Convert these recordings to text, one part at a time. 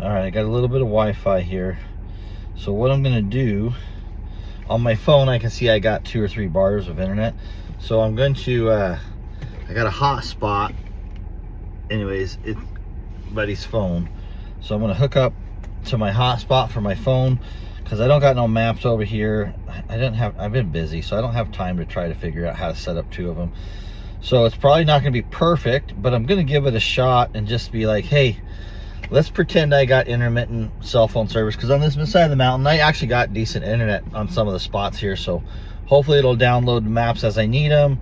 All right, I got a little bit of Wi-Fi here. So what I'm gonna do, on my phone I can see I got 2 or 3 bars of internet. So I'm going to, I got a hotspot, anyways, it's buddy's phone. So I'm gonna hook up to my hotspot for my phone, because I don't got no maps over here. I've been busy, so I don't have time to try to figure out how to set up 2 of them. So it's probably not gonna be perfect, but I'm gonna give it a shot and just be like, hey, let's pretend I got intermittent cell phone service, because on this side of the mountain, I actually got decent internet on some of the spots here. So hopefully it'll download maps as I need them,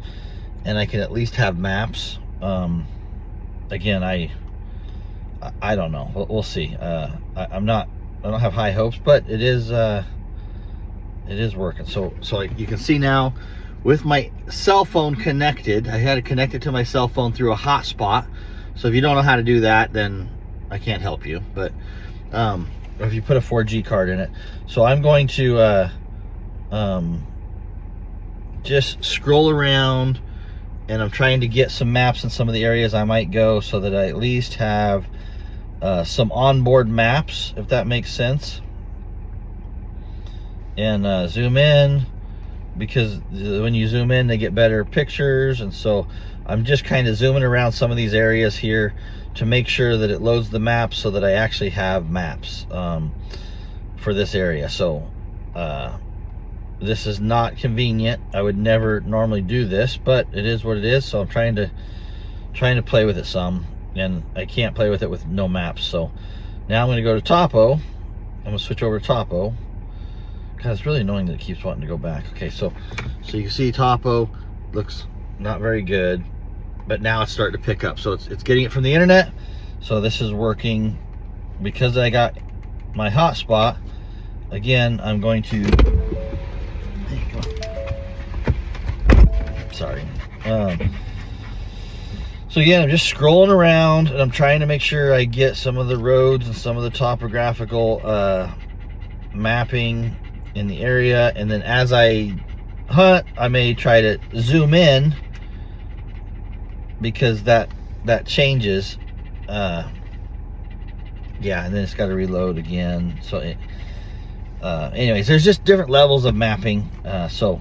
and I can at least have maps. Again, I don't know. We'll see. I don't have high hopes, but it is working. So you can see now with my cell phone connected, I had to connect it to my cell phone through a hotspot. So if you don't know how to do that, then I can't help you. But if you put a 4G card in it. So I'm going to just scroll around, and I'm trying to get some maps in some of the areas I might go, so that I at least have some onboard maps, if that makes sense. And zoom in, because when you zoom in, they get better pictures. And so I'm just kind of zooming around some of these areas here to make sure that it loads the maps, so that I actually have maps for this area. So this is not convenient. I would never normally do this, but it is what it is. So I'm trying to play with it some, and I can't play with it with no maps. So now I'm going to go to Topo. I'm going to switch over to Topo. God, it's really annoying that it keeps wanting to go back. Okay, so you can see Topo looks not very good, but now it's starting to pick up. So it's getting it from the internet. So this is working because I got my hotspot. Again, I'm going to, sorry. So yeah, I'm just scrolling around, and I'm trying to make sure I get some of the roads and some of the topographical mapping in the area. And then as I hunt, I may try to zoom in, because that changes. Yeah, and then it's got to reload again. So anyways, there's just different levels of mapping. So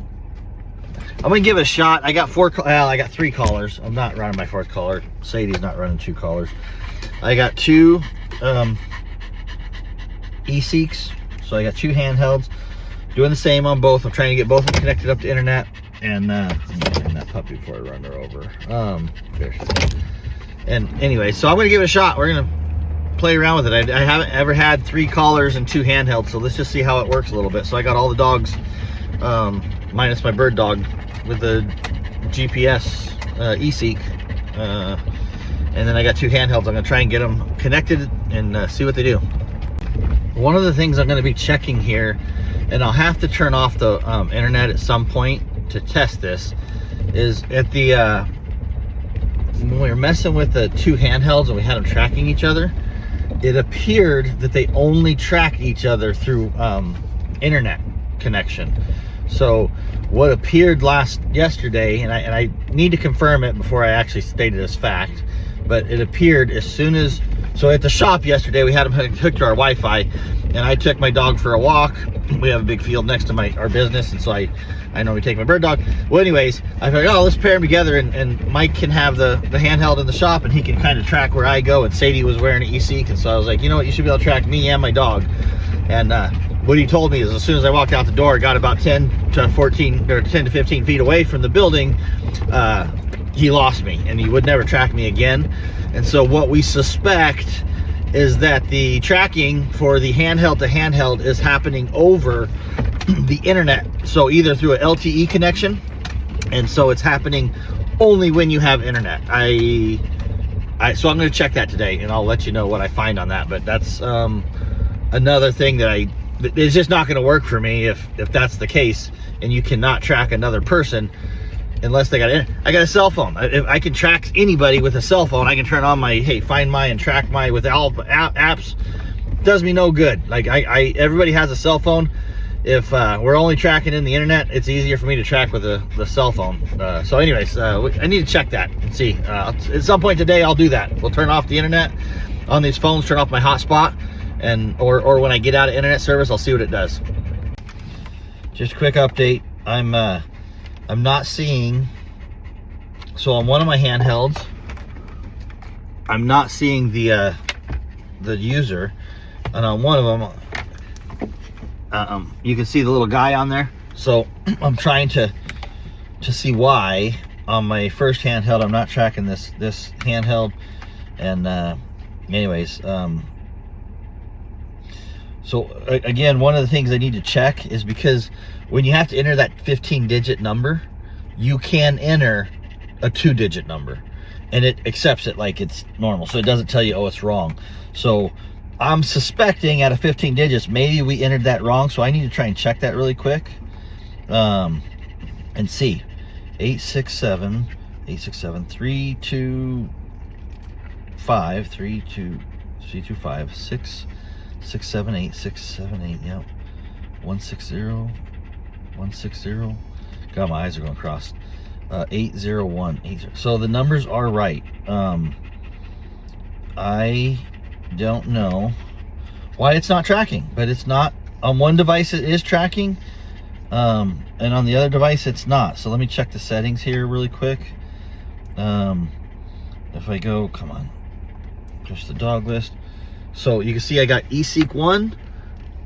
I'm gonna give it a shot. I got 3 callers. I'm not running my 4th caller. Sadie's not running 2 callers. I got 2 eSEEKs. So I got 2 handhelds. Doing the same on both. I'm trying to get both of them connected up to internet. And that puppy before I run her over. And anyway, so I'm gonna give it a shot. We're gonna play around with it. I haven't ever had 3 callers and 2 handhelds, so let's just see how it works a little bit. So I got all the dogs, minus my bird dog, with the GPS eSEEK, and then I got 2 handhelds. I'm gonna try and get them connected and see what they do. One of the things I'm gonna be checking here, and I'll have to turn off the internet at some point to test this, is at the when we were messing with the 2 handhelds and we had them tracking each other, it appeared that they only track each other through internet connection. So what appeared yesterday, and I need to confirm it before I actually state it as fact, but it appeared as soon as, so at the shop yesterday, we had them hooked to our Wi-Fi, and I took my dog for a walk. We have a big field next to our business, and so I normally take my bird dog. Well, anyways, I thought, oh, let's pair them together, and Mike can have the handheld in the shop, and he can kind of track where I go, and Sadie was wearing an eSEEK, and so I was like, you know what, you should be able to track me and my dog. And what he told me is, as soon as I walked out the door, got about 10 to 15 feet away from the building, he lost me, and he would never track me again. And so what we suspect is that the tracking for the handheld to handheld is happening over the internet. So either through an LTE connection, and so it's happening only when you have internet. So I'm going to check that today, and I'll let you know what I find on that. But that's another thing that it's just not going to work for me if that's the case, and you cannot track another person unless they got it. I got a cell phone. I can track anybody with a cell phone. I can turn on my, hey, find my and track my with all apps. Does me no good. Like everybody has a cell phone. If we're only tracking in the internet, it's easier for me to track with the cell phone. So anyways, I need to check that and see. At some point today, I'll do that. We'll turn off the internet on these phones, turn off my hotspot, and or when I get out of internet service, I'll see what it does. Just a quick update. I'm not seeing, so on one of my handhelds, I'm not seeing the user, and on one of them, you can see the little guy on there. So I'm trying to see why on my first handheld I'm not tracking this handheld. And anyways, so again, one of the things I need to check is because when you have to enter that 15-digit number, you can enter a 2-digit number and it accepts it like it's normal. So it doesn't tell you, oh, it's wrong. So I'm suspecting out of 15 digits, maybe we entered that wrong. So I need to try and check that really quick and see. 867 325 325 678 678. Yep. 160. God, my eyes are going cross. 80180. So the numbers are right. I don't know why it's not tracking, but it's not. On one device it is tracking, and on the other device it's not. So let me check the settings here really quick. If I go, come on, just the dog list. So you can see I got eSEEK 1.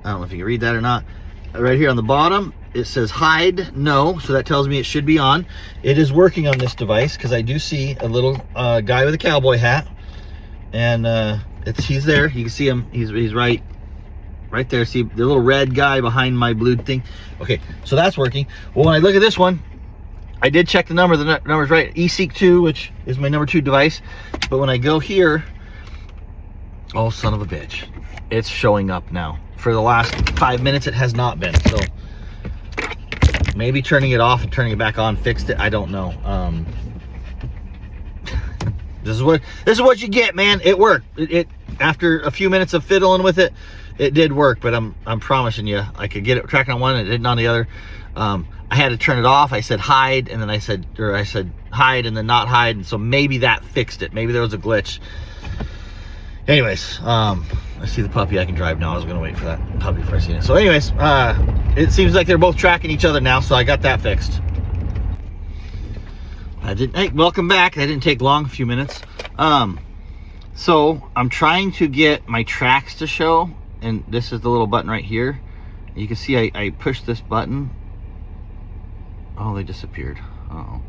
I don't know if you can read that or not. Right here on the bottom it says hide no, so that tells me it should be on. It is working on this device because I do see a little guy with a cowboy hat, and he's there. You can see him. He's right there. See the little red guy behind my blue thing. Okay, so that's working. Well, when I look at this one, I did check the number. The number's right. eSEEK 2, which is my number 2 device. But when I go here, oh son of a bitch, it's showing up now. For the last 5 minutes, it has not been. So maybe turning it off and turning it back on fixed it. I don't know. This is what you get, man. It worked. It after a few minutes of fiddling with it, it did work. But I'm promising you, I could get it tracking on one and it didn't on the other. I had to turn it off. I said hide, and then I said hide and then not hide, and so maybe that fixed it. Maybe there was a glitch. Anyways, I see the puppy. I can drive now. I was gonna wait for that puppy before I see it. So anyways, it seems like they're both tracking each other now, so I got that fixed. Hey, welcome back. That didn't take long, a few minutes. So I'm trying to get my tracks to show, and this is the little button right here. You can see I pushed this button. Oh, they disappeared. Uh-oh.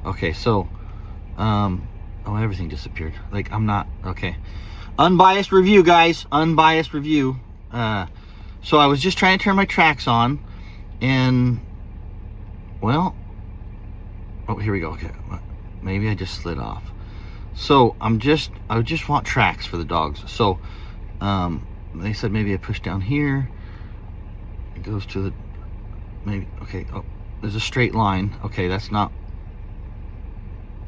Okay, so oh, everything disappeared. Like, I'm not okay. Unbiased review, guys. Unbiased review. So I was just trying to turn my tracks on, and well, oh, here we go. Okay, maybe I just slid off. So I just want tracks for the dogs. So they said maybe I push down here. It goes to the maybe. Okay. Oh, there's a straight line. Okay, that's not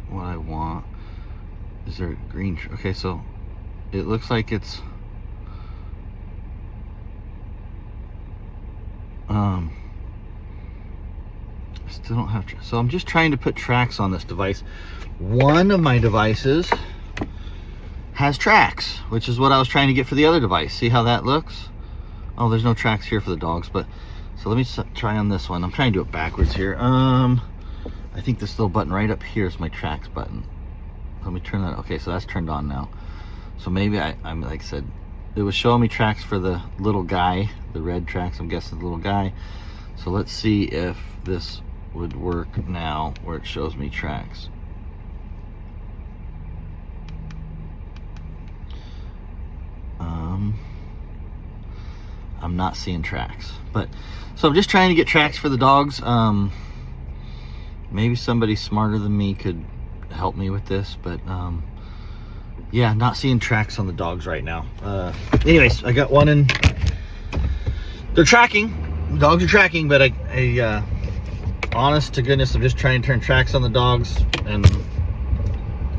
what I want. Is there a green? Okay, so it looks like it's I still don't have so I'm just trying to put tracks on this device. One of my devices has tracks, which is what I was trying to get for the other device. See how that looks? Oh, there's no tracks here for the dogs, but so let me try on this one. I'm trying to do it backwards here. I think this little button right up here is my tracks button. Let me turn that. Okay, so that's turned on now. So maybe I'm like I said, it was showing me tracks for the little guy, the red tracks. I'm guessing the little guy. So let's see if this would work now, where it shows me tracks. I'm not seeing tracks, but so I'm just trying to get tracks for the dogs. Maybe somebody smarter than me could help me with this, but yeah, not seeing tracks on the dogs right now. Anyways, I got one in. They're tracking. The dogs are tracking, but I honest to goodness, I'm just trying to turn tracks on the dogs and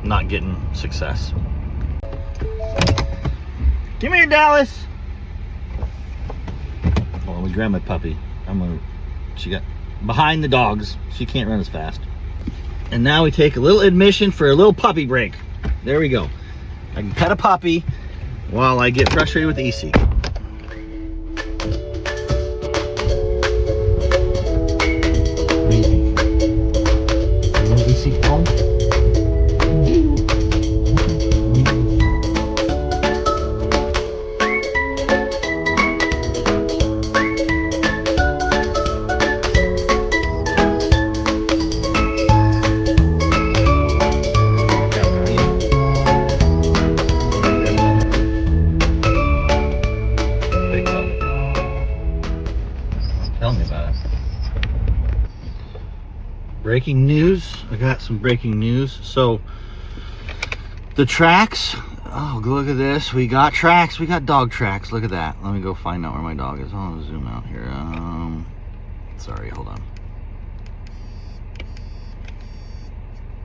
not getting success. Come here, Dallas. Well, let me grab my puppy. She got behind the dogs. She can't run as fast. And now we take a little admission for a little puppy break. There we go. I can pet a puppy while I get frustrated with the eSEEK. What do you think? Is the eSEEK phone? Tell me about it. Breaking news. I got some breaking news. So the tracks. Oh, look at this. We got tracks. We got dog tracks. Look at that. Let me go find out where my dog is. I'll zoom out here. Sorry, hold on.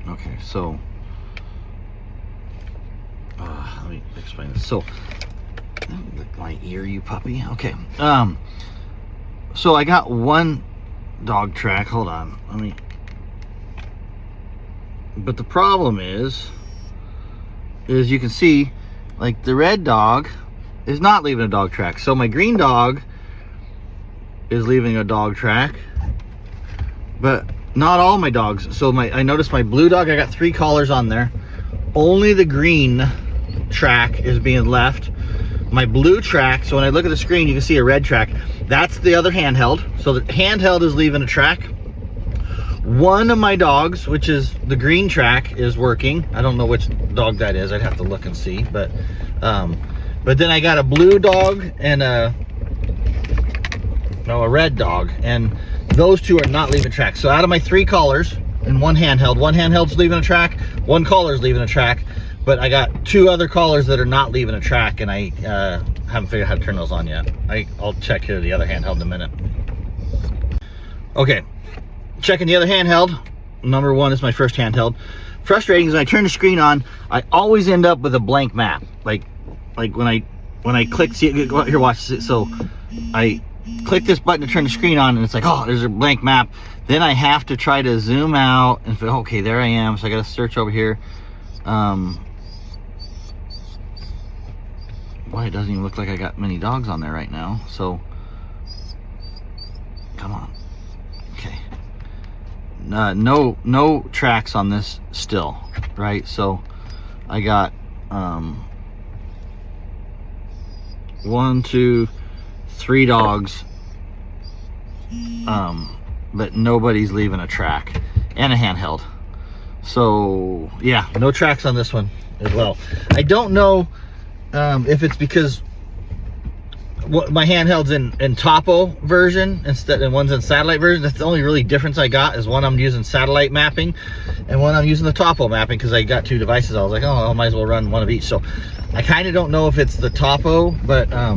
Okay, so let me explain this. So look at my ear, you puppy. Okay. So I got one dog track. Hold on. Let me. But the problem is you can see, like, the red dog is not leaving a dog track. So my green dog is leaving a dog track, but not all my dogs. So I noticed my blue dog, I got 3 collars on there. Only the green track is being left. My blue track, so when I look at the screen, you can see a red track. That's the other handheld. So the handheld is leaving a track. One of my dogs, which is the green track, is working. I don't know which dog that is. I'd have to look and see. But then I got a blue dog and a red dog, and those 2 are not leaving track. So out of my 3 collars and one handheld's leaving a track, one collar's leaving a track. But I got 2 other collars that are not leaving a track, and I haven't figured out how to turn those on yet. I'll check here the other handheld in a minute. Okay, checking the other handheld. Number 1 is my first handheld. Frustrating is when I turn the screen on, I always end up with a blank map. Like when I click, see it, here, watch it. So I click this button to turn the screen on, and it's like, oh, there's a blank map. Then I have to try to zoom out and feel, okay, there I am. So I got to search over here. Boy, it doesn't even look like I got many dogs on there right now. So, come on. Okay. No tracks on this still, right? So, I got 1, 2, 3 dogs, but nobody's leaving a track, and a handheld. So, yeah, no tracks on this one as well. I don't know if it's because my handheld's in topo version instead, and one's in satellite version. That's the only really difference I got, is one I'm using satellite mapping and one I'm using the topo mapping, because I got 2 devices. I was like, oh, I might as well run one of each. So I kind of don't know if it's the topo, but let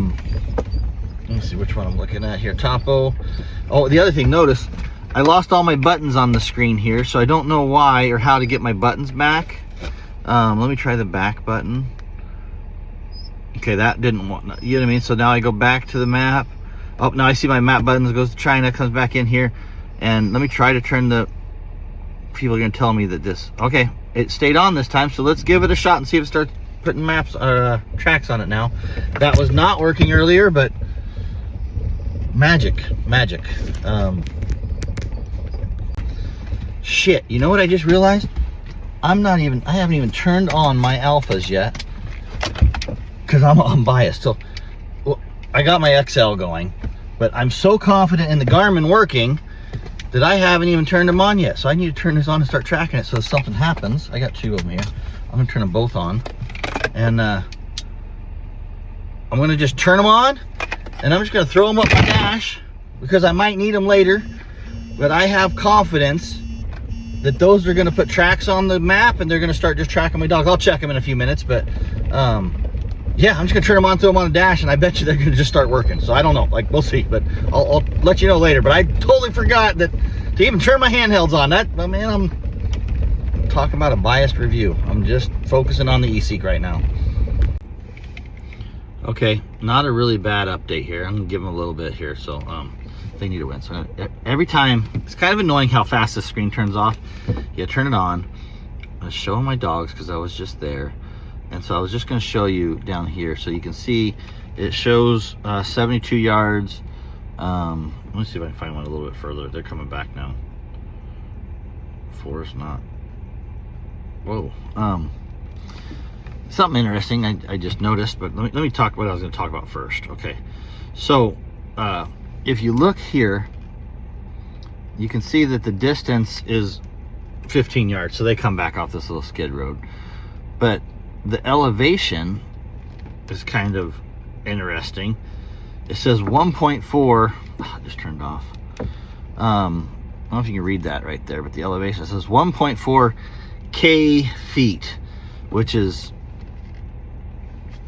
me see which one I'm looking at here. Topo. Oh, the other thing, notice I lost all my buttons on the screen here, so I don't know why or how to get my buttons back. Let me try the back button. Okay, that didn't want, you know what I mean? So now I go back to the map. Oh, now I see my map buttons. It goes to China, comes back in here. And let me try to turn the, people are gonna tell me that this, okay, it stayed on this time. So let's give it a shot and see if it starts putting maps, tracks on it now. That was not working earlier, but magic. Shit, you know what I just realized? I haven't even turned on my alphas yet, because I'm biased. So I got my XL going, but I'm so confident in the Garmin working that I haven't even turned them on yet. So I need to turn this on and start tracking it, so if something happens. I got 2 of them here. I'm gonna turn them both on, and I'm gonna just turn them on, and I'm just gonna throw them up my dash, because I might need them later. But I have confidence that those are gonna put tracks on the map, and they're gonna start just tracking my dogs. I'll check them in a few minutes, but yeah, I'm just gonna turn them on, throw them on a dash, and I bet you they're gonna just start working. So I don't know, like, we'll see, but I'll let you know later. But I totally forgot that to even turn my handhelds on. That, man, I'm talking about a biased review. I'm just focusing on the eSEEK right now. Okay, not a really bad update here. I'm gonna give them a little bit here. So they need to win. So every time, it's kind of annoying how fast the screen turns off. You turn it on. I was showing my dogs because I was just there. And so I was just going to show you down here so you can see it shows 72 yards. Let me see if I can find one a little bit further. They're coming back now. 4 is not. Whoa. Something interesting I just noticed, but let me talk what I was going to talk about first. Okay, so if you look here, you can see that the distance is 15 yards, so they come back off this little skid road. But the elevation is kind of interesting. It says 1.4. Just turned off. I don't know if you can read that right there, but the elevation says 1.4 K feet, which is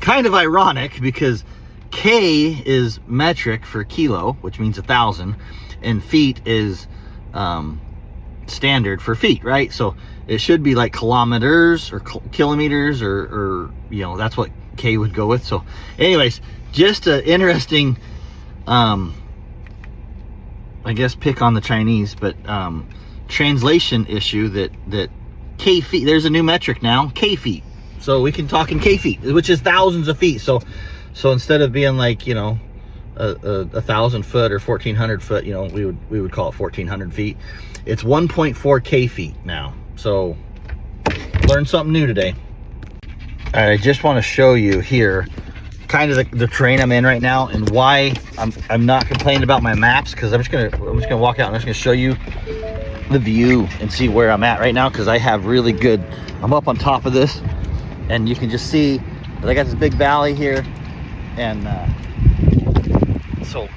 kind of ironic because K is metric for kilo, which means 1,000, and feet is standard for feet, right? So it should be like kilometers or kilometers or you know, that's what K would go with. So anyways, just an interesting I guess pick on the Chinese, but translation issue that K feet, there's a new metric now, K feet. So we can talk in K feet, which is thousands of feet. So instead of being like, you know, 1,000 foot or 1,400 foot, you know, we would call it 1,400 feet. It's 1.4 K feet now. So learned something new today. All right, I just want to show you here kind of the terrain I'm in right now and why I'm not complaining about my maps, because I'm just gonna walk out and I'm just gonna show you the view and see where I'm at right now, because I have really good, I'm up on top of this and you can just see that I got this big valley here, and so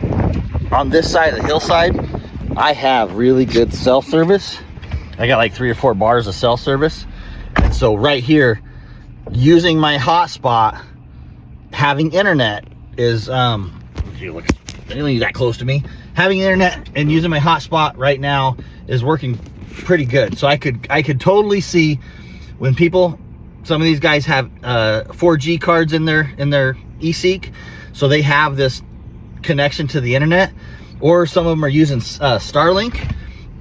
on this side of the hillside I have really good cell service. I got like 3 or 4 bars of cell service, and so right here using my hotspot, having internet is you look, they don't need that close to me. Having internet and using my hotspot right now is working pretty good. So I could totally see when people, some of these guys have 4G cards in their eSEEK, so they have this connection to the internet, or some of them are using Starlink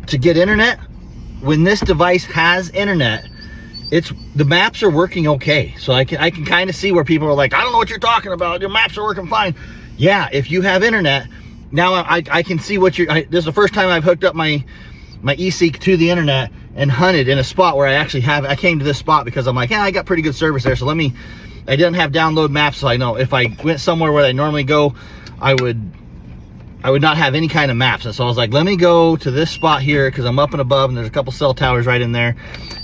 to get internet. When this device has internet, the maps are working okay. So I can kind of see where people are like, I don't know what you're talking about, your maps are working fine. Yeah, if you have internet, now I can see what this is the first time I've hooked up my eSEEK to the internet and hunted in a spot where I came to this spot because I'm like, yeah, I got pretty good service there, so I didn't have download maps, so I know if I went somewhere where I normally go, I would not have any kind of maps. And so I was like, let me go to this spot here because I'm up and above and there's a couple cell towers right in there,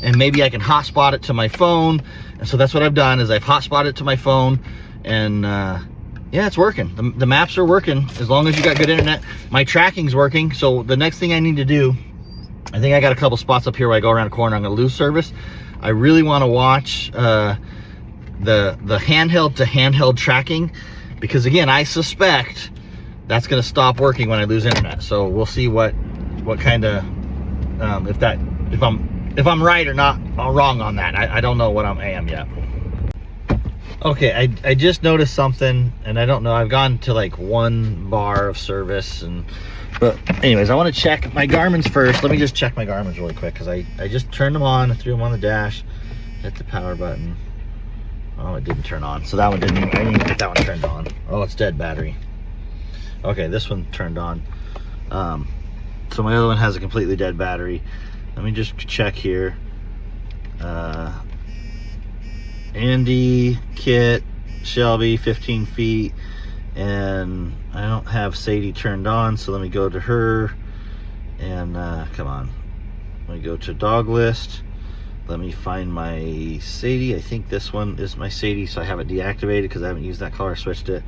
and maybe I can hotspot it to my phone. And so that's what I've done, is I've hotspotted it to my phone, and yeah, it's working. The maps are working as long as you got good internet. My tracking's working. So the next thing I need to do, I think I got a couple spots up here where I go around a corner, I'm gonna lose service. I really wanna watch the handheld to handheld tracking, because again, I suspect that's going to stop working when I lose internet. So we'll see what kind of if I'm right or not, or wrong on that. I don't know what I am yet. Okay, I just noticed something, and I don't know, I've gone to like 1 bar of service, but anyways, I want to check my Garmin's first. Let me just check my Garmin's really quick, because I just turned them on, threw them on the dash, hit the power button. Oh, it didn't turn on. So that one I didn't even get that one turned on. Oh, it's dead battery. Okay, this one turned on. So my other one has a completely dead battery. Let me just check here. Andy, Kit, Shelby, 15 feet. And I don't have Sadie turned on, so let me go to her. And come on. Let me go to dog list. Let me find my Sadie. I think this one is my Sadie, so I have it deactivated because I haven't used that collar, switched it.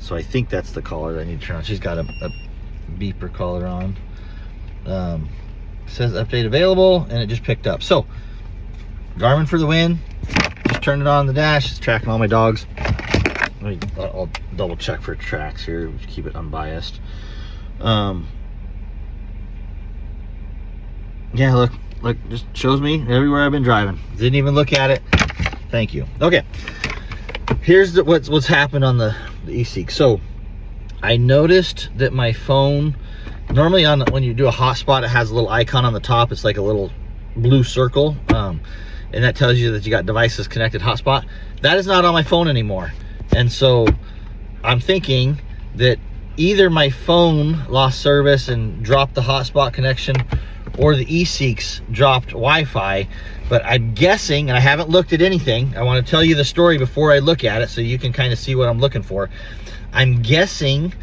So I think that's the collar that I need to turn on. She's got a beeper collar on. Says update available, and it just picked up. So Garmin for the win. Just turned it on the dash. It's tracking all my dogs. I'll double check for tracks here. Keep it unbiased. Yeah, look, just shows me everywhere I've been driving. Didn't even look at it. Thank you. Okay, here's what's happened on the eSEEK. So I noticed that my phone, normally when you do a hotspot, it has a little icon on the top. It's like a little blue circle, and that tells you that you got devices connected hotspot. That is not on my phone anymore. And so I'm thinking that either my phone lost service and dropped the hotspot connection, or the eSEEKs dropped Wi-Fi. But I'm guessing, and I haven't looked at anything, I want to tell you the story before I look at it so you can kind of see what I'm looking for. I'm guessing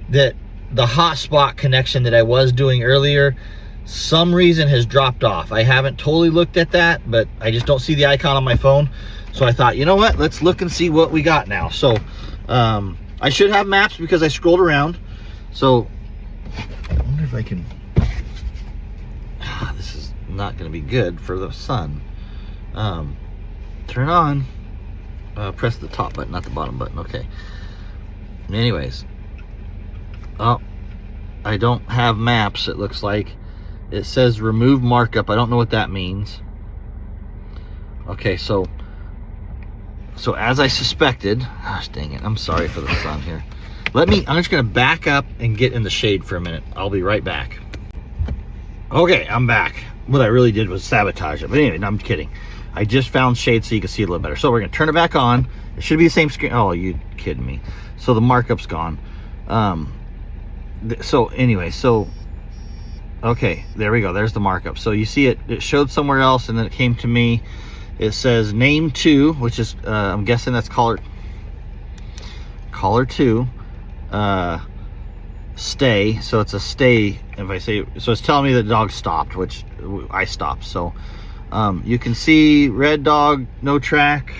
that the hotspot connection that I was doing earlier, some reason has dropped off. I haven't totally looked at that, but I just don't see the icon on my phone. So I thought, you know what, let's look and see what we got now. So I should have maps because I scrolled around. So I wonder if I can, this is not going to be good for the sun. Turn on, press the top button, not the bottom button. Okay. Anyways, oh, I don't have maps. It looks like it says remove markup. I don't know what that means. Okay, so as I suspected, gosh dang it, I'm sorry for the sun here. I'm just gonna back up and get in the shade for a minute. I'll be right back. Okay, I'm back. What I really did was sabotage it, but anyway, no, I'm kidding. I just found shade so you can see it a little better. So we're gonna turn it back on. It should be the same screen. Oh, you kidding me. So the markup's gone. So anyway, okay, there we go. There's the markup. So you see it showed somewhere else and then it came to me. It says name 2, which is, I'm guessing that's caller 2, stay. So it's a stay. If I say, so it's telling me the dog stopped, which I stopped. So you can see red dog, no track.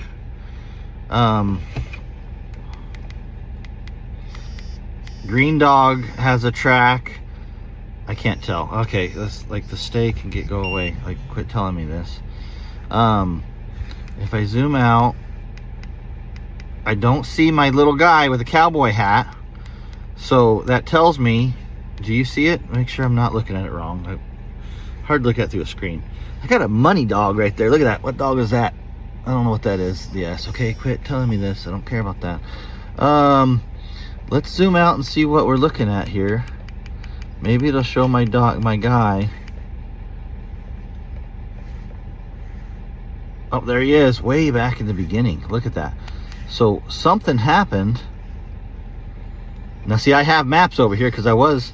Green dog has a track. I can't tell. Okay, that's like the stay can go away. Like, quit telling me this. If I zoom out, I don't see my little guy with a cowboy hat. So that tells me, do you see it? Make sure I'm not looking at it wrong. Hard to look at through a screen. I got a money dog right there. Look at that. What dog is that? I don't know what that is. Yes. Okay, quit telling me this. I don't care about that. Let's zoom out and see what we're looking at here. Maybe it'll show my guy. Oh, there he is, way back in the beginning. Look at that. So something happened. Now see, I have maps over here because I was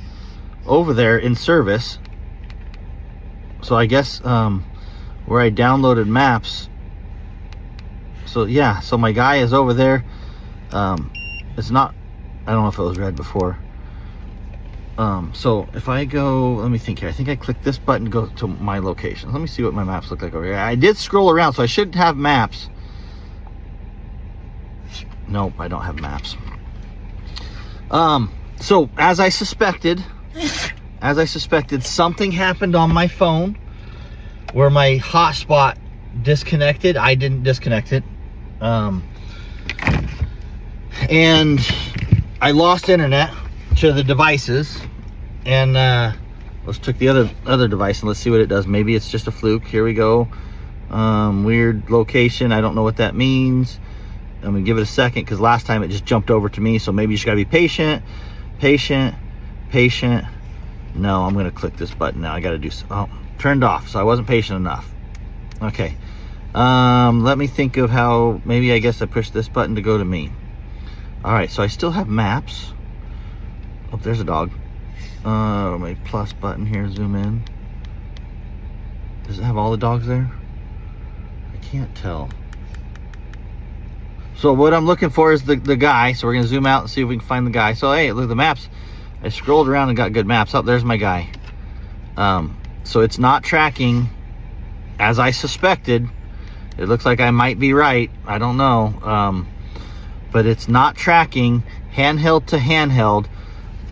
over there in service. So I guess where I downloaded maps. So yeah, so my guy is over there. It's not, I don't know if it was red before. So if I go, let me think here. I think I click this button to go to my location. Let me see what my maps look like over here. I did scroll around, so I should have maps. Nope, I don't have maps. So as I suspected, something happened on my phone where my hotspot disconnected. I didn't disconnect it. And I lost internet to the devices, and let's took the other device and let's see what it does. Maybe it's just a fluke. Here we go. Weird location. I don't know what that means. I'm gonna give it a second because last time it just jumped over to me. So maybe you just gotta be patient. No, I'm gonna click this button now. I gotta do turned off. So I wasn't patient enough. Okay. Let me think of how. Maybe I guess I pushed this button to go to me. All right. So I still have maps. Oh, there's a dog. My plus button here, zoom in. Does it have all the dogs there? I can't tell. So what I'm looking for is the guy. So we're gonna zoom out and see if we can find the guy. So hey, look at the maps. I scrolled around and got good maps. Oh, there's my guy. So it's not tracking as I suspected. It looks like I might be right. I don't know. But it's not tracking handheld to handheld,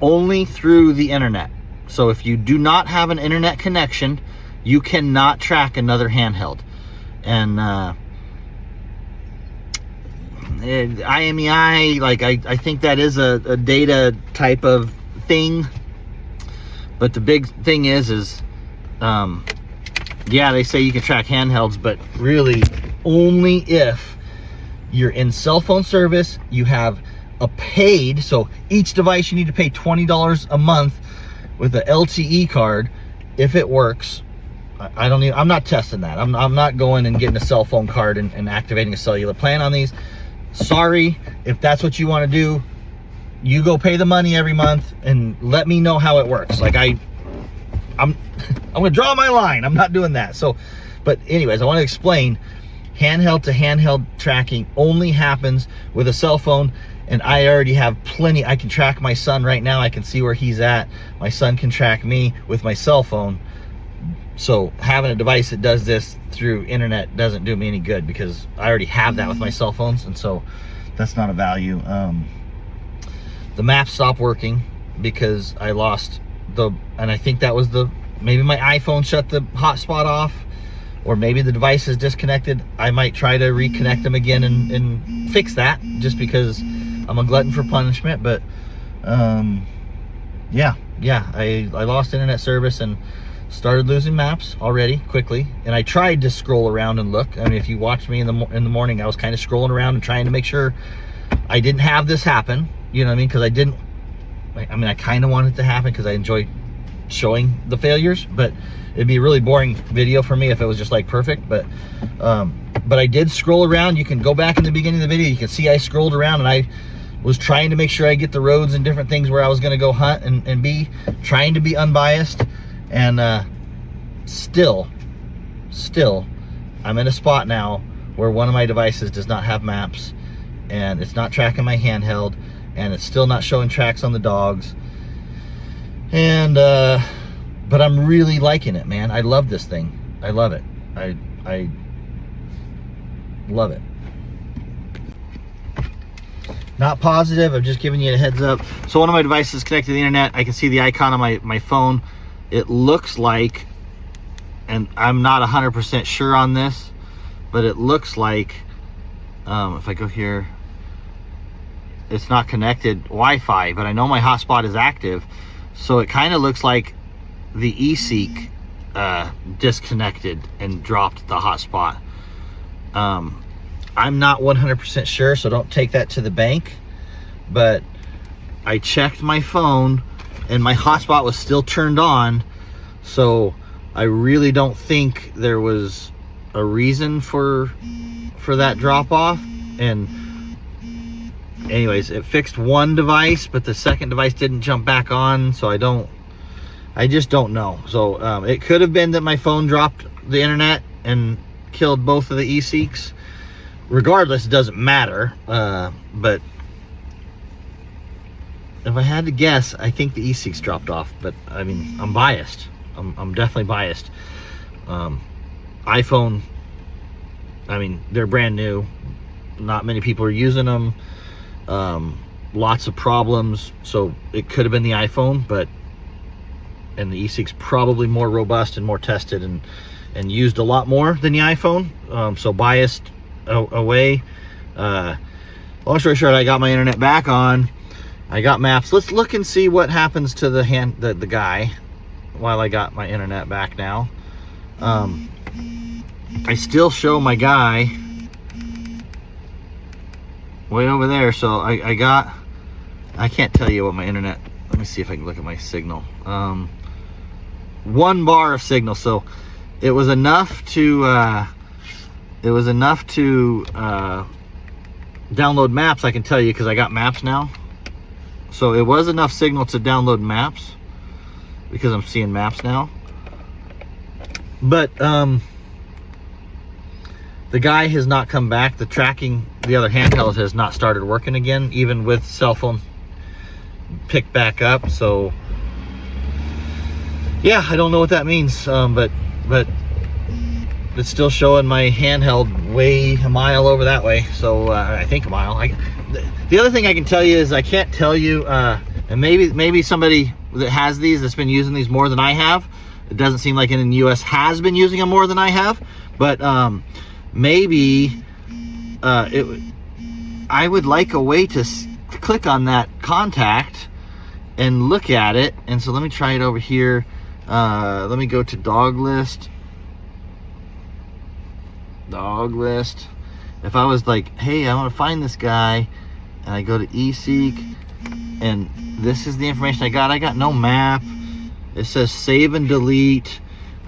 only through the internet. So if you do not have an internet connection, you cannot track another handheld. And IMEI, like I think that is a data type of thing. But the big thing is yeah, they say you can track handhelds, but really only if you're in cell phone service, you have a paid, so each device you need to pay $20 a month with a LTE card if it works. I don't even, I'm not testing that. I'm not going and getting a cell phone card and activating a cellular plan on these. Sorry, if that's what you want to do, you go pay the money every month and let me know how it works. Like I'm gonna draw my line. I'm not doing that. So, but anyways, I want to explain, handheld to handheld tracking only happens with a cell phone, and I already have plenty. I can track my son right now. I can see where he's at. My son can track me with my cell phone. So having a device that does this through internet doesn't do me any good, because I already have that with my cell phones, and so that's not a value. The map stopped working because I lost and I think that was maybe my iPhone shut the hotspot off, or maybe the device is disconnected. I might try to reconnect them again and fix that, just because I'm a glutton for punishment. But yeah, I lost internet service and started losing maps already quickly. And I tried to scroll around and look. I mean, if you watched me in the morning, I was kind of scrolling around and trying to make sure I didn't have this happen. You know what I mean? Because I kind of wanted it to happen because I enjoy showing the failures, but it'd be a really boring video for me if it was just like perfect. But I did scroll around. You can go back in the beginning of the video. You can see I scrolled around and I was trying to make sure I get the roads and different things where I was going to go hunt and be trying to be unbiased. And still, I'm in a spot now where one of my devices does not have maps, and it's not tracking my handheld, and it's still not showing tracks on the dogs. And but I'm really liking it, man. I love this thing. I love it. I love it. Not positive, I'm just giving you a heads up. So one of my devices is connected to the internet. I can see the icon on my phone. It looks like, and I'm not 100% sure on this, but it looks like, if I go here, it's not connected Wi-Fi, but I know my hotspot is active. So it kind of looks like the eSEEK disconnected and dropped the hotspot. I'm not 100% sure, so don't take that to the bank. But I checked my phone and my hotspot was still turned on. So I really don't think there was a reason for that drop off. And anyways, it fixed one device, but the second device didn't jump back on. So I just don't know. So it could have been that my phone dropped the internet and killed both of the eSEEKs. Regardless, it doesn't matter. But if I had to guess, I think the eSEEKs dropped off. But I mean, I'm biased. I'm definitely biased. iPhone, I mean, they're brand new. Not many people are using them. Lots of problems. So it could have been the iPhone, and the eSEEK's probably more robust and more tested and used a lot more than the iPhone. So biased away. Long story short, I got my internet back on. I got maps. Let's look and see what happens to the guy while I got my internet back now. I still show my guy way over there. So I can't tell you what my internet, let me see if I can look at my signal. 1 bar of signal. So it was enough to download maps, I can tell you, because I got maps now. So it was enough signal to download maps because I'm seeing maps now. But the guy has not come back. The tracking, the other handheld has not started working again, even with cell phone picked back up. So yeah, I don't know what that means, but it's still showing my handheld way a mile over that way. So I think a mile. The other thing I can tell you is I can't tell you, and maybe somebody that has these, that's been using these more than I have, it doesn't seem like in the US has been using them more than I have, but maybe I would like a way to click on that contact and look at it. And so let me try it over here. Let me go to dog list. If I was like, hey, I want to find this guy, and I go to eSEEK, and this is the information I got no map. It says save and delete.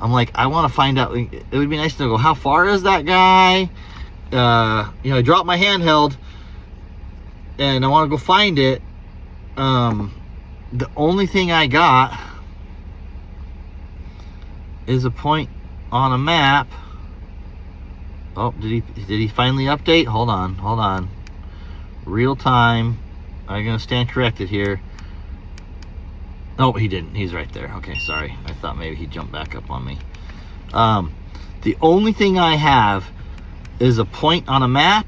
I'm like, I want to find out. It would be nice to go, how far is that guy? You know, I dropped my handheld and I want to go find it. The only thing I got is a point on a map. Oh, did he finally update? Hold on. Real time. I'm gonna stand corrected here. No, he didn't. He's right there. Okay, sorry. I thought maybe he jumped back up on me. The only thing I have is a point on a map.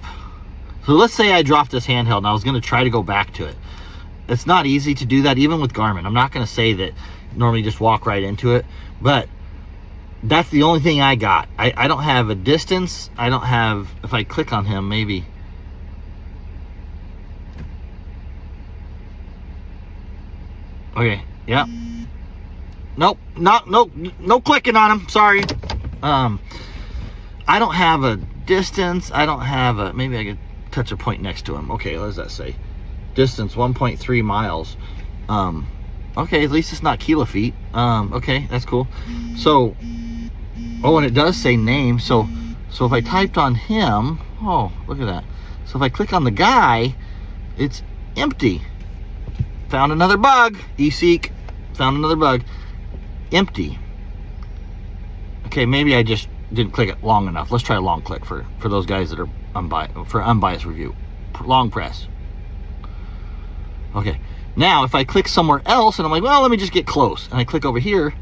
So let's say I dropped this handheld and I was gonna try to go back to it. It's not easy to do that, even with Garmin. I'm not gonna say that normally just walk right into it, but that's the only thing I got. I don't have a distance. I don't have, if I click on him, maybe. Okay, yeah. Nope, no clicking on him, sorry. I don't have a distance. I don't have a, maybe I could touch a point next to him. Okay, what does that say? Distance 1.3 miles. Okay, at least it's not kilofeet. Okay, that's cool. So, oh, and it does say name. So if I typed on him, oh, look at that. So if I click on the guy, it's empty. Found another bug. eSEEK, found another bug. Empty. Okay, maybe I just didn't click it long enough. Let's try a long click for those guys that are unbiased review. Long press. Okay. Now, if I click somewhere else, and I'm like, well, let me just get close, and I click over here,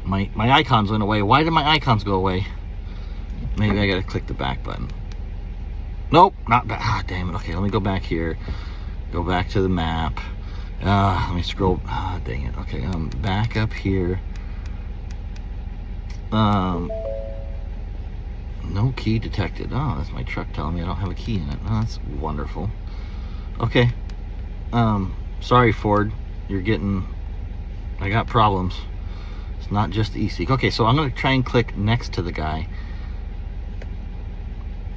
my icons went away. Why did my icons go away? Maybe I gotta click the back button. Nope, not back. Ah, damn it. Okay, let me go back here. Go back to the map. Let me scroll. Ah, dang it. Okay, I'm back up here. No key detected. Oh, that's my truck telling me I don't have a key in it. Oh, that's wonderful. Okay. Sorry, Ford. I got problems. It's not just eSEEK. Okay, so I'm going to try and click next to the guy.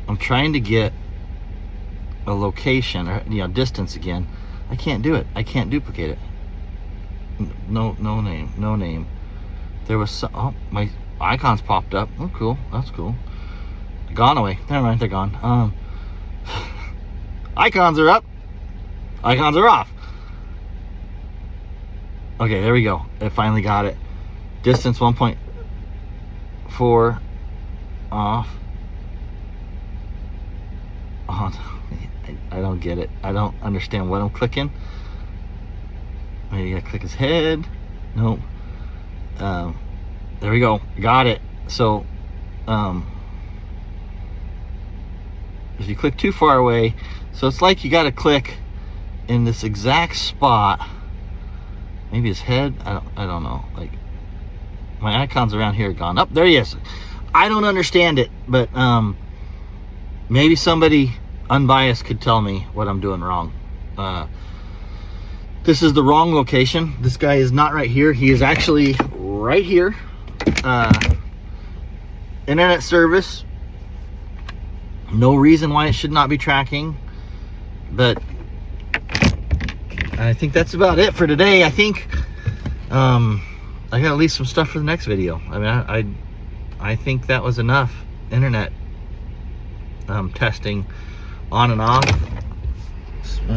I'm trying to get a location, or, you know, distance again. I can't do it. I can't duplicate it. No name. There was some, oh, my icons popped up. Oh, cool. That's cool. Gone away. Never mind, they're gone. Icons are up. Icons are off. Okay, there we go. I finally got it. Distance 1.4 off. Oh, I don't get it. I don't understand what I'm clicking. Maybe I click his head. Nope. There we go. Got it. So, if you click too far away, so it's like you got to click in this exact spot. Maybe his head. I don't know. Like, my icons around here are gone. Up there he is. I don't understand it, but maybe somebody unbiased could tell me what I'm doing wrong. This is the wrong location. This guy is not right here. He is actually right here. Internet service. No reason why it should not be tracking, but I think that's about it for today. I think I gotta leave some stuff for the next video. I mean, I think that was enough internet testing on and off.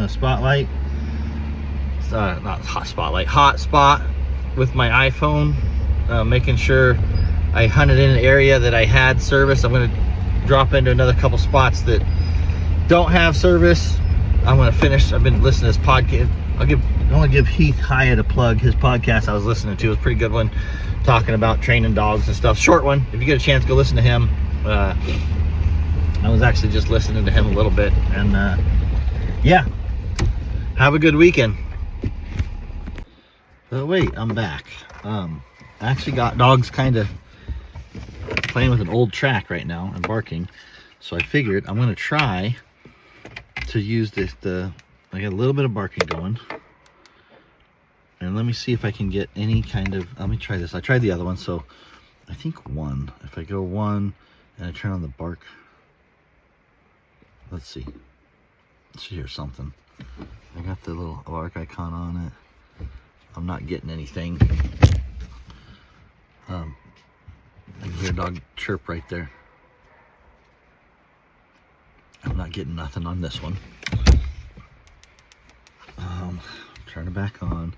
Spotlight, not hot spotlight, hotspot with my iPhone, making sure I hunted in an area that I had service. I'm gonna drop into another couple spots that don't have service. I'm gonna finish. I've been listening to this podcast. I want to give Heath Hyatt a plug. His podcast I was listening to was a pretty good one, talking about training dogs and stuff. Short one. If you get a chance, go listen to him. I was actually just listening to him a little bit, and yeah, have a good weekend. Oh wait, I'm back. I actually got dogs kind of playing with an old track right now and barking, so I figured I'm going to try to use this. I got a little bit of barking going, and let me see if I can get any kind of, let me try this. I tried the other one, so I think 1. If I go 1 and I turn on the bark, let's see. Let's hear something. I got the little bark icon on it. I'm not getting anything. I can hear a dog chirp right there. I'm not getting nothing on this one. Turn it back on.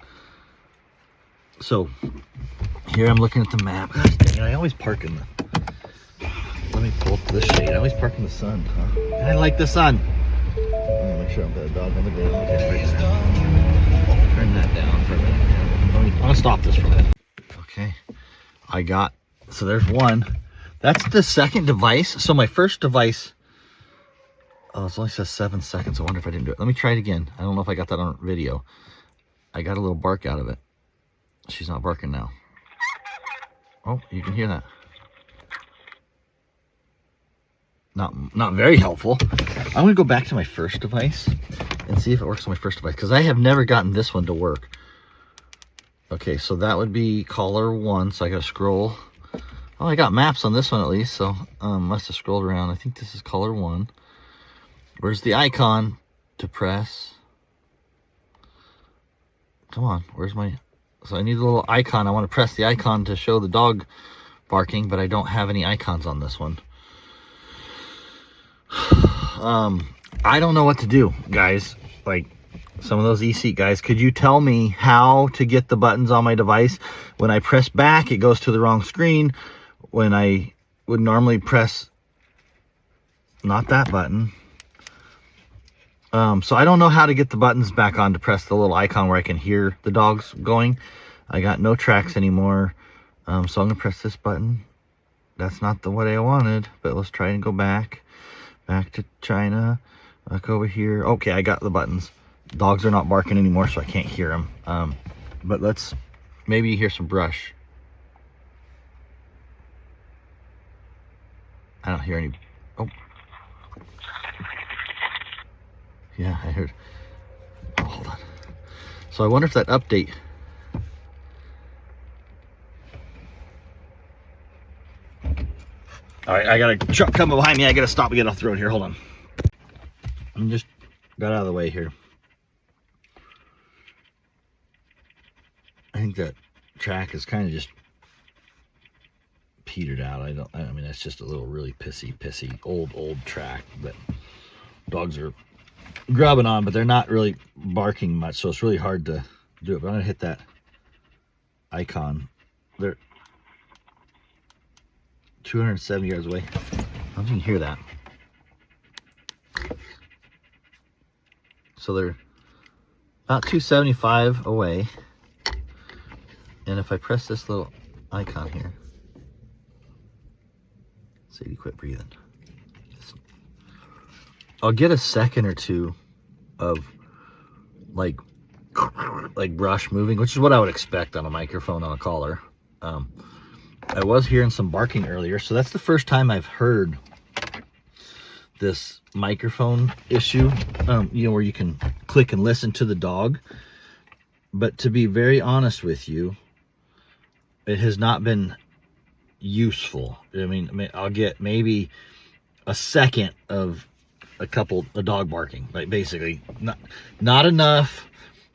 So here I'm looking at the map. God dang it, I always park in the... Let me pull up this shade. I always park in the sun, huh? And I like the sun. Make sure I'm the dog on the ground. Okay, right there. Turn that down for a minute. I'm gonna stop this for a minute. Okay, I got, so there's one. That's the second device. So my first device, oh, it only says 7 seconds. I wonder if I didn't do it. Let me try it again. I don't know if I got that on video. I got a little bark out of it. She's not barking now. Oh, you can hear that. Not very helpful. I'm gonna go back to my first device and see if it works on my first device, because I have never gotten this one to work. Okay, so that would be caller 1, so I gotta scroll. Oh, I got maps on this one at least, so must have scrolled around. I think this is caller 1. Where's the icon to press? Come on, where's my... So I need a little icon. I want to press the icon to show the dog barking, but I don't have any icons on this one. I don't know what to do, guys. Like some of those eSEEK guys, could you tell me how to get the buttons on my device? When I press back, it goes to the wrong screen. When I would normally press not that button. So I don't know how to get the buttons back on to press the little icon where I can hear the dogs going. I got no tracks anymore. So I'm gonna press this button. That's not the way I wanted, but let's try and go back to China, back over here. Okay, I got the buttons. Dogs are not barking anymore, so I can't hear them. But let's maybe hear some brush. I don't hear any. Oh, yeah, I heard. Oh, hold on. So I wonder if that update. All right, I got a truck coming behind me. I gotta stop and get off the road here. Hold on. I'm just got out of the way here. I think that track is kind of just petered out. I mean, that's just a little really pissy old track that dogs are grubbing on, but they're not really barking much, so it's really hard to do it. But I'm gonna hit that icon. They're 270 yards away. I don't know if you can hear that. So they're about 275 away. And if I press this little icon here, Sadie, quit breathing. I'll get a second or two of like brush moving, which is what I would expect on a microphone on a collar. I was hearing some barking earlier, so that's the first time I've heard this microphone issue, you know, where you can click and listen to the dog. But to be very honest with you, it has not been useful. I mean, I'll get maybe a second of a dog barking, like basically not enough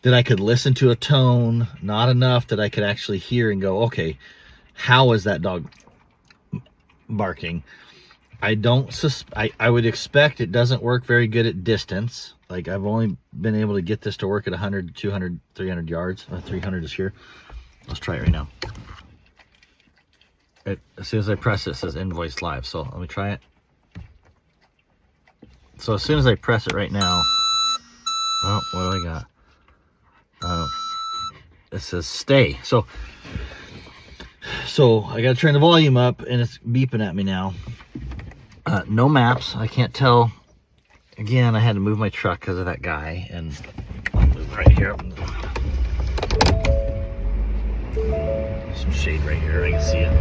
that I could listen to a tone, not enough that I could actually hear and go, okay, how is that dog barking? I would expect it doesn't work very good at distance. Like I've only been able to get this to work at 100, 200, 300 yards. 300 is here. Let's try it right now. As soon as I press it, it says invoice live. So let me try it. So as soon as I press it right now, oh, what do I got? It says stay. So I gotta turn the volume up and it's beeping at me now. No maps. I can't tell. Again, I had to move my truck because of that guy, and I'll move right here. There's some shade right here. I can see it.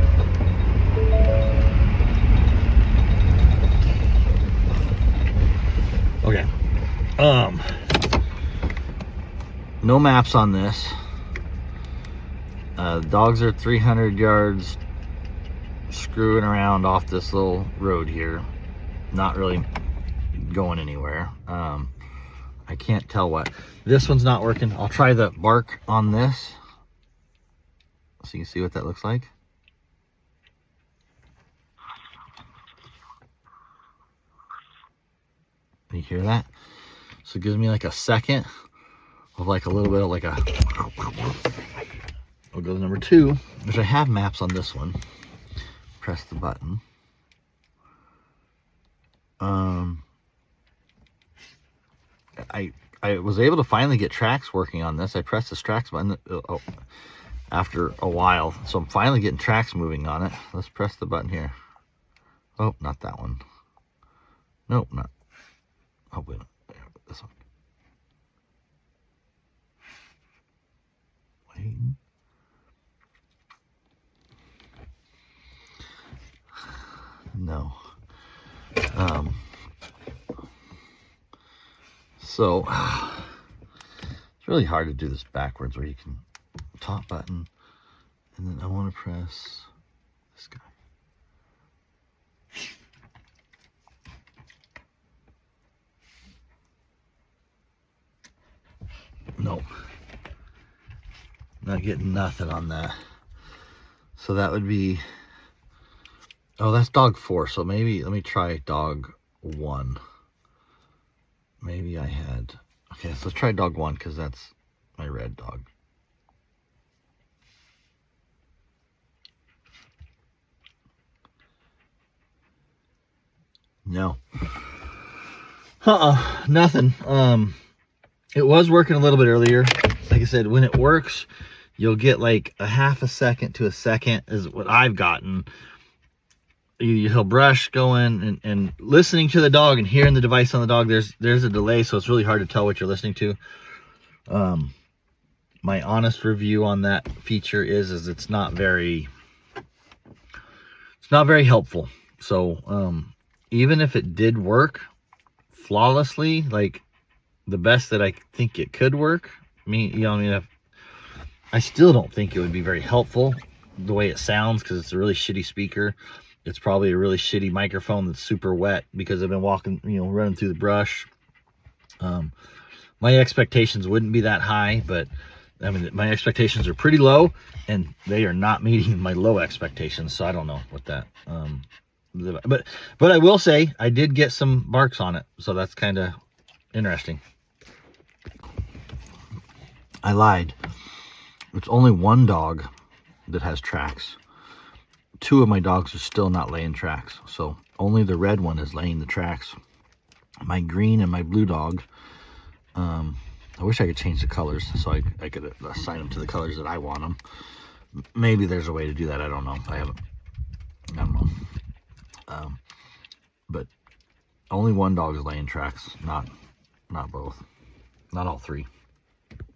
Okay. No maps on this. Dogs are 300 yards screwing around off this little road here, not really going anywhere. I can't tell what. This one's not working. I'll try the bark on this so you can see what that looks like. You hear that? So it gives me like a second of like a little bit of like a. We'll go to number 2, which I have maps on this one. Press the button. I was able to finally get tracks working on this. I pressed this tracks button after a while, so I'm finally getting tracks moving on it. Let's press the button here. Oh, not that one. Nope, not. Oh, wait, this one. Wait. No. So it's really hard to do this backwards, where you can top button, and then I want to press this guy. Nope. Not getting nothing on that. So that would be, oh, that's dog 4. So maybe, let me try dog 1. Maybe I had, okay, so let's try dog 1, because that's my red dog. No. Nothing. It was working a little bit earlier. Like I said, when it works, you'll get like a half a second to a second is what I've gotten. He'll brush going and listening to the dog and hearing the device on the dog. There's a delay, so it's really hard to tell what you're listening to. My honest review on that feature is it's not very helpful. So even if it did work flawlessly, like the best that I think it could work, I still don't think it would be very helpful the way it sounds, because it's a really shitty speaker. It's probably a really shitty microphone that's super wet because I've been walking, running through the brush. My expectations wouldn't be that high, but I mean, my expectations are pretty low, and they are not meeting my low expectations. So I don't know what that, but I will say I did get some barks on it. So that's kind of interesting. I lied. It's only one dog that has tracks. 2 of my dogs are still not laying tracks, so only the red one is laying the tracks. My green and my blue dog, I wish I could change the colors so I could assign them to the colors that I want them. Maybe there's a way to do that. I don't know. I don't know. But only one dog is laying tracks, not both, not all 3.